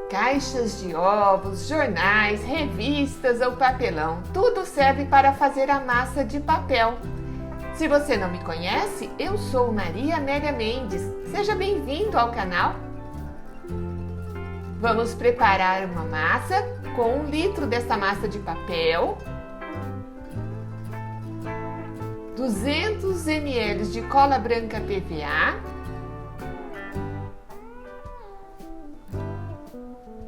Caixas de ovos, jornais, revistas ou papelão, tudo serve para fazer a massa de papel. Se você não me conhece, eu sou Maria Amélia Mendes. Seja bem-vindo ao canal. Vamos preparar uma massa com 1 litro dessa massa de papel, 200 ml de cola branca PVA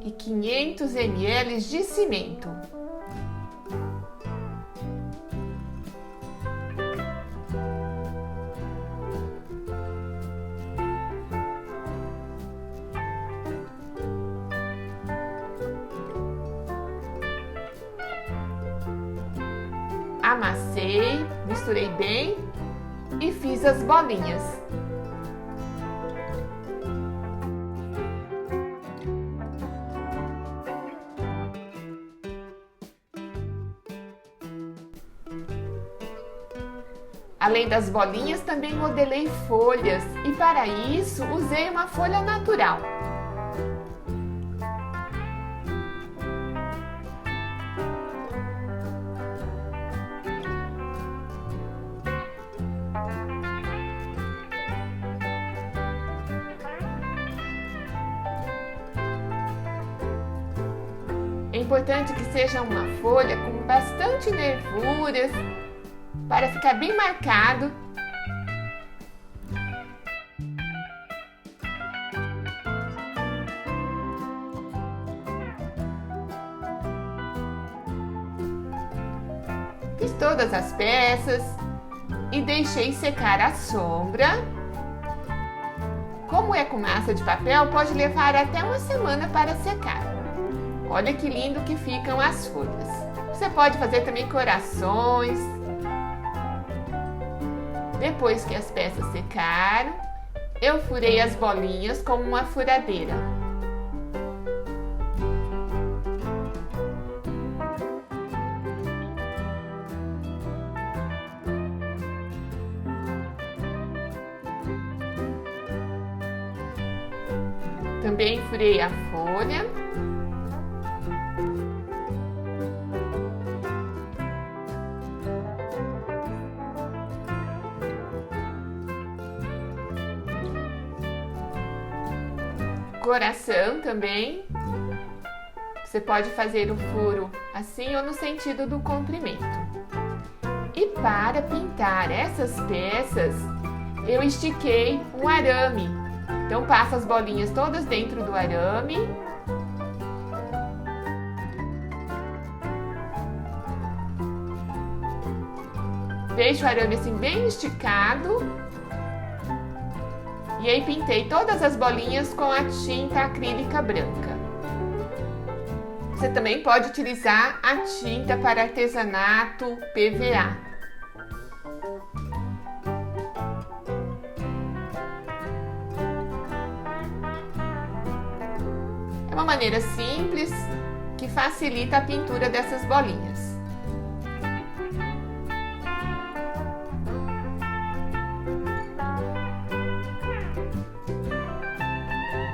e 500 ml de cimento. Amassei, misturei bem e fiz as bolinhas. Além das bolinhas, também modelei folhas e para isso usei uma folha natural. É importante que seja uma folha com bastante nervuras, para ficar bem marcado. Fiz todas as peças e deixei secar à sombra. Como é com massa de papel, pode levar até uma semana para secar. Olha que lindo que ficam as folhas. Você pode fazer também corações. Depois que as peças secaram, eu furei as bolinhas com uma furadeira. Também furei a folha. Coração também. Você pode fazer o furo assim ou no sentido do comprimento. E para pintar essas peças, eu estiquei um arame. Então passo as bolinhas todas dentro do arame. Deixo o arame assim bem esticado. E aí pintei todas as bolinhas com a tinta acrílica branca. Você também pode utilizar a tinta para artesanato PVA. É uma maneira simples que facilita a pintura dessas bolinhas.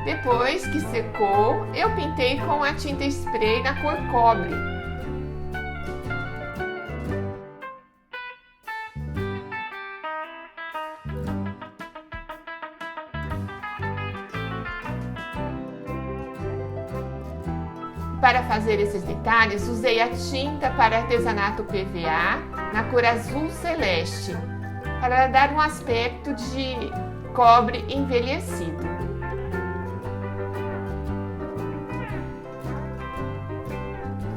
Depois que secou, eu pintei com a tinta spray na cor cobre. Para fazer esses detalhes, usei a tinta para artesanato PVA na cor azul celeste, para dar um aspecto de cobre envelhecido.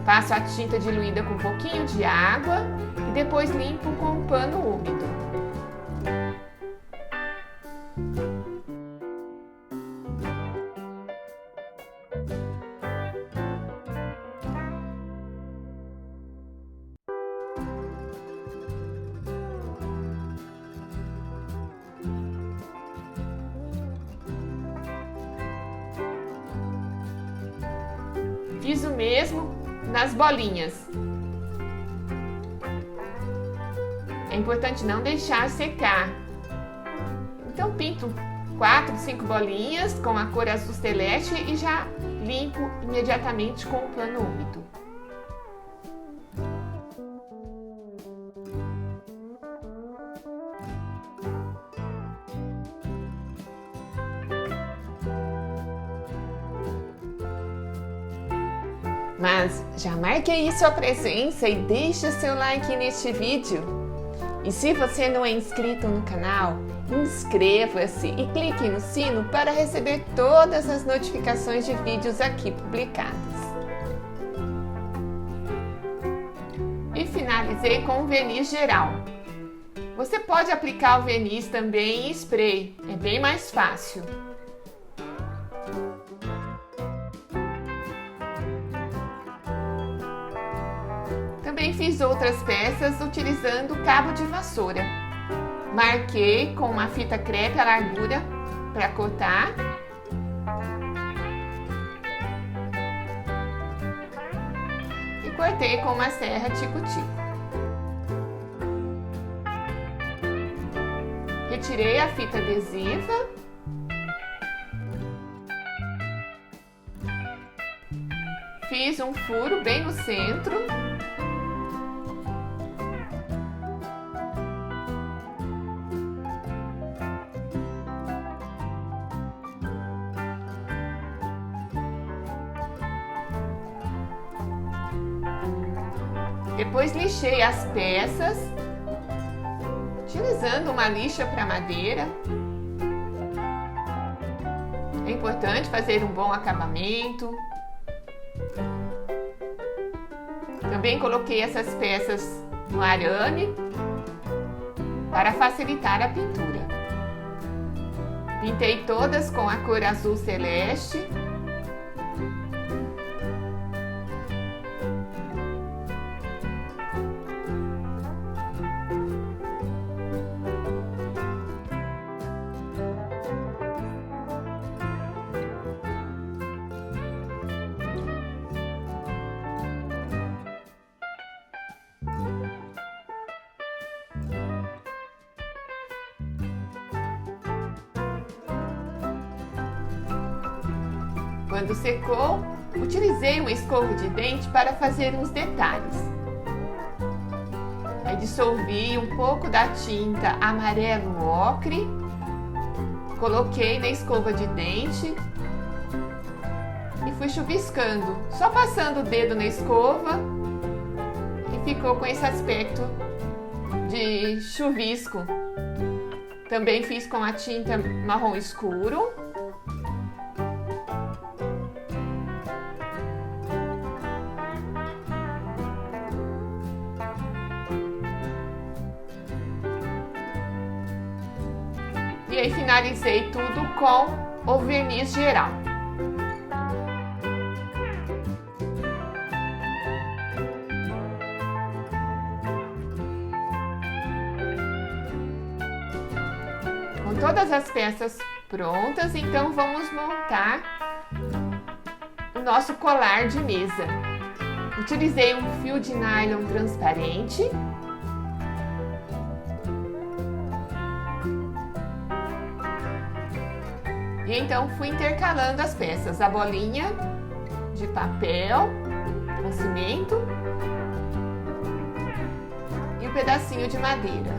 Passo a tinta diluída com um pouquinho de água e depois limpo com um pano úmido. Fiz o mesmo nas bolinhas. É importante não deixar secar. Então pinto 4, 5 bolinhas com a cor azul celeste e já limpo imediatamente com o pano úmido. Mas já marque aí sua presença e deixe o seu like neste vídeo. E se você não é inscrito no canal, inscreva-se e clique no sino para receber todas as notificações de vídeos aqui publicados. E finalizei com o verniz geral. Você pode aplicar o verniz também em spray, é bem mais fácil. Também fiz outras peças utilizando cabo de vassoura. Marquei com uma fita crepe a largura para cortar. E cortei com uma serra tico-tico. Retirei a fita adesiva. Fiz um furo bem no centro. Depois lixei as peças, utilizando uma lixa para madeira. É importante fazer um bom acabamento. Também coloquei essas peças no arame para facilitar a pintura. Pintei todas com a cor azul celeste. Quando secou, utilizei uma escova de dente para fazer uns detalhes. Aí dissolvi um pouco da tinta amarelo ocre, coloquei na escova de dente e fui chuviscando, só passando o dedo na escova e ficou com esse aspecto de chuvisco. Também fiz com a tinta marrom escuro. E aí finalizei tudo com o verniz geral. Com todas as peças prontas, então vamos montar o nosso colar de mesa. Utilizei um fio de nylon transparente. E então fui intercalando as peças, a bolinha de papel com cimento e um pedacinho de madeira.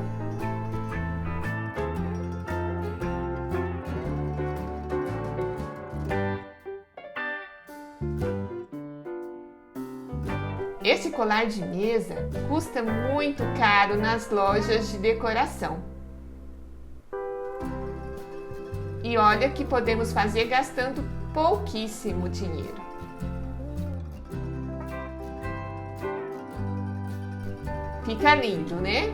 Esse colar de mesa custa muito caro nas lojas de decoração. E olha que podemos fazer gastando pouquíssimo dinheiro. Fica lindo, né?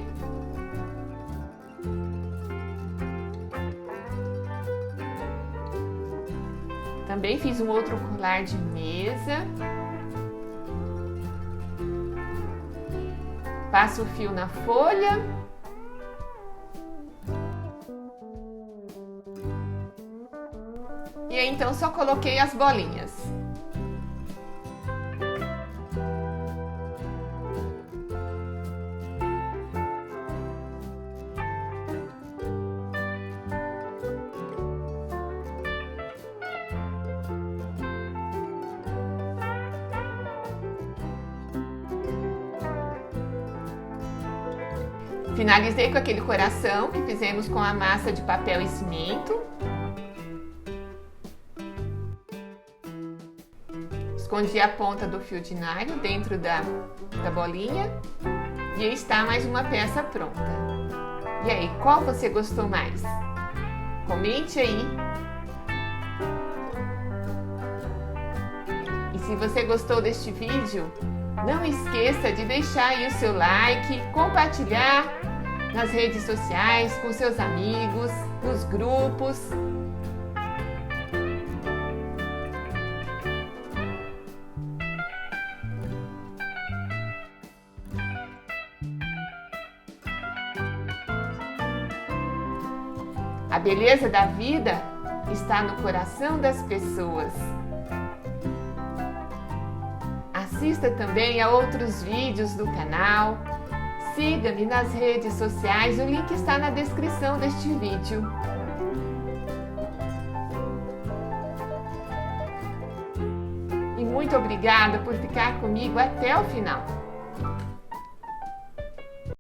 Também fiz um outro colar de mesa. Passo o fio na folha. E aí, então, só coloquei as bolinhas. Finalizei com aquele coração que fizemos com a massa de papel e cimento. Escondi a ponta do fio de nylon dentro da bolinha e aí está mais uma peça pronta. E aí, qual você gostou mais? Comente aí. E se você gostou deste vídeo, não esqueça de deixar aí o seu like, compartilhar nas redes sociais, com seus amigos, nos grupos. A beleza da vida está no coração das pessoas. Assista também a outros vídeos do canal. Siga-me nas redes sociais, o link está na descrição deste vídeo. E muito obrigada por ficar comigo até o final.